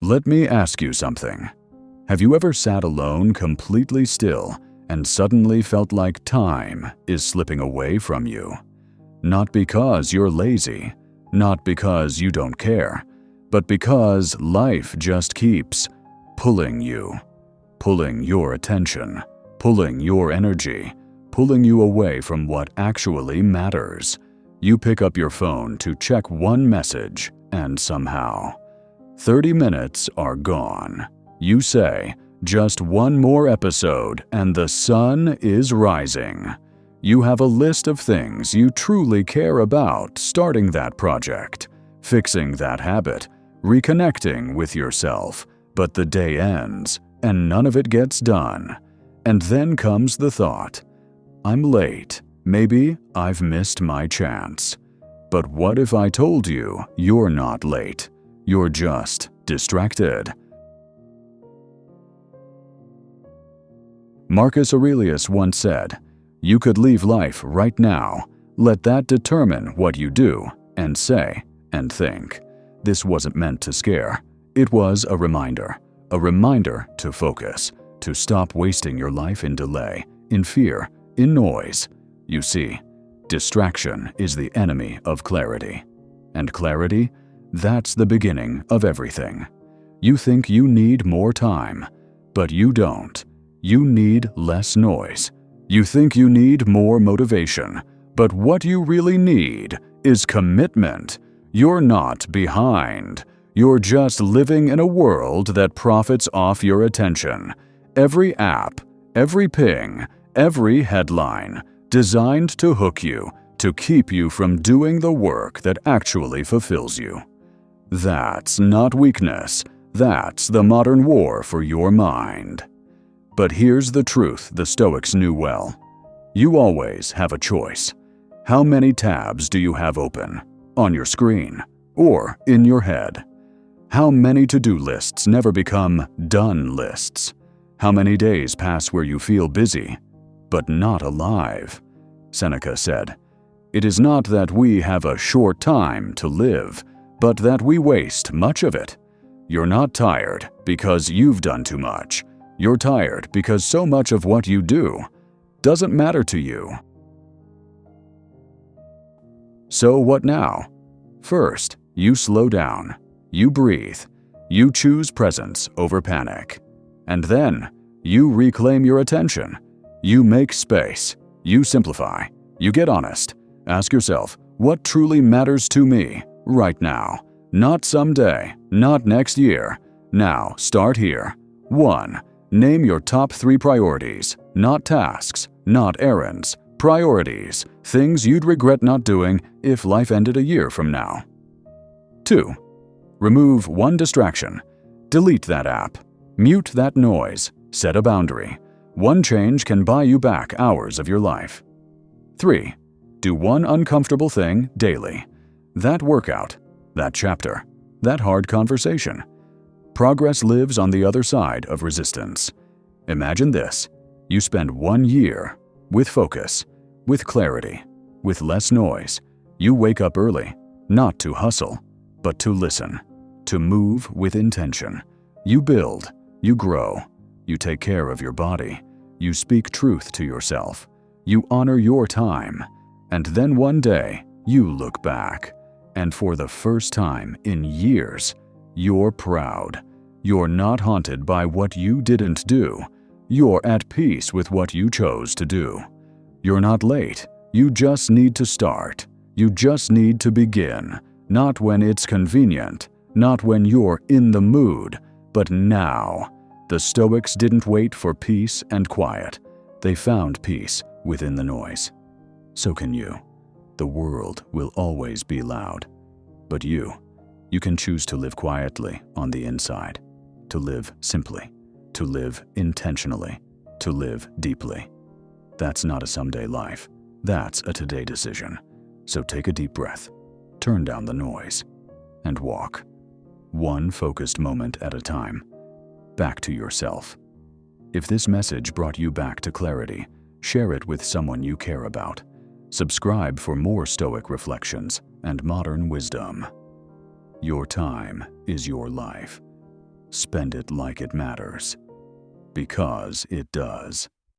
Let me ask you something. Have you ever sat alone completely still and suddenly felt like time is slipping away from you? Not because you're lazy, not because you don't care, but because life just keeps pulling you, pulling your attention, pulling your energy, pulling you away from what actually matters. You pick up your phone to check one message, and somehow 30 minutes are gone. You say, just one more episode and the sun is rising. You have a list of things you truly care about, starting that project, fixing that habit, reconnecting with yourself, but the day ends and none of it gets done. And then comes the thought, I'm late, maybe I've missed my chance. But what if I told you you're not late? You're just distracted. Marcus Aurelius once said, "You could leave life right now. Let that determine what you do and say and think." This wasn't meant to scare. It was a reminder to focus, to stop wasting your life in delay, in fear, in noise. You see, distraction is the enemy of clarity. And clarity, that's the beginning of everything. You think you need more time, but you don't. You need less noise. You think you need more motivation, but what you really need is commitment. You're not behind. You're just living in a world that profits off your attention. Every app, every ping, every headline, designed to hook you, to keep you from doing the work that actually fulfills you. That's not weakness. That's the modern war for your mind. But here's the truth the Stoics knew well. You always have a choice. How many tabs do you have open? On your screen or in your head? How many to-do lists never become done lists? How many days pass where you feel busy, but not alive? Seneca said, "It is not that we have a short time to live, but that we waste much of it." You're not tired because you've done too much. You're tired because so much of what you do doesn't matter to you. So what now? First, you slow down. You breathe. You choose presence over panic. And then, you reclaim your attention. You make space. You simplify. You get honest. Ask yourself, what truly matters to me right now? Not someday, not next year. Now, start here. 1. Name your top 3 priorities. Not tasks, not errands. Priorities. Things you'd regret not doing if life ended a year from now. 2. Remove one distraction. Delete that app. Mute that noise. Set a boundary. One change can buy you back hours of your life. 3. Do one uncomfortable thing daily. That workout, that chapter, that hard conversation. Progress lives on the other side of resistance. Imagine this. You spend 1 year with focus, with clarity, with less noise. You wake up early, not to hustle, but to listen, to move with intention. You build, you grow, you take care of your body, you speak truth to yourself, you honor your time, and then one day you look back, and for the first time in years, you're proud. You're not haunted by what you didn't do. You're at peace with what you chose to do. You're not late. You just need to start. You just need to begin. Not when it's convenient, not when you're in the mood, but now. The Stoics didn't wait for peace and quiet. They found peace within the noise. So can you. The world will always be loud. But you can choose to live quietly on the inside, to live simply, to live intentionally, to live deeply. That's not a someday life. That's a today decision. So take a deep breath, turn down the noise, and walk, one focused moment at a time, back to yourself. If this message brought you back to clarity, share it with someone you care about. Subscribe for more Stoic reflections and modern wisdom. Your time is your life. Spend it like it matters. Because it does.